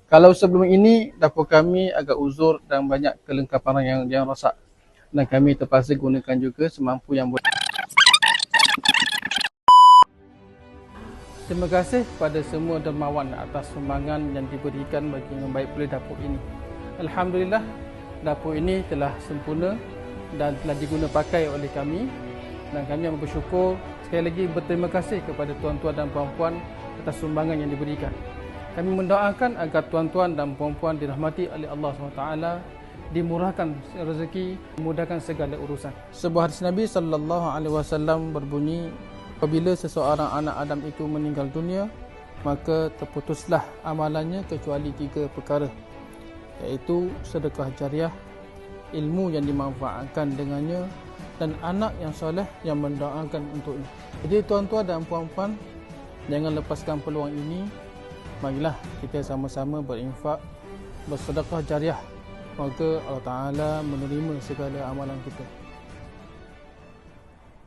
Kalau sebelum ini, dapur kami agak uzur dan banyak kelengkapan yang rosak. Dan kami terpaksa gunakan juga semampu yang boleh. Terima kasih kepada semua dermawan atas sumbangan yang diberikan bagi membaik pulih dapur ini. Alhamdulillah, dapur ini telah sempurna dan telah diguna pakai oleh kami. Dan kami yang bersyukur, sekali lagi berterima kasih kepada tuan-tuan dan puan-puan atas sumbangan yang diberikan. Kami mendoakan agar tuan-tuan dan puan-puan dirahmati oleh Allah SWT, dimurahkan rezeki, dimudahkan segala urusan. Sebuah hadis Nabi SAW berbunyi, apabila seseorang anak Adam itu meninggal dunia, maka terputuslah amalannya kecuali 3 perkara, iaitu sedekah jariah, ilmu yang dimanfaatkan dengannya, dan anak yang soleh yang mendoakan untuknya. Jadi tuan-tuan dan puan-puan, jangan lepaskan peluang ini. Marilah kita sama-sama berinfak, bersedekah jariah. Moga Allah Ta'ala menerima segala amalan kita.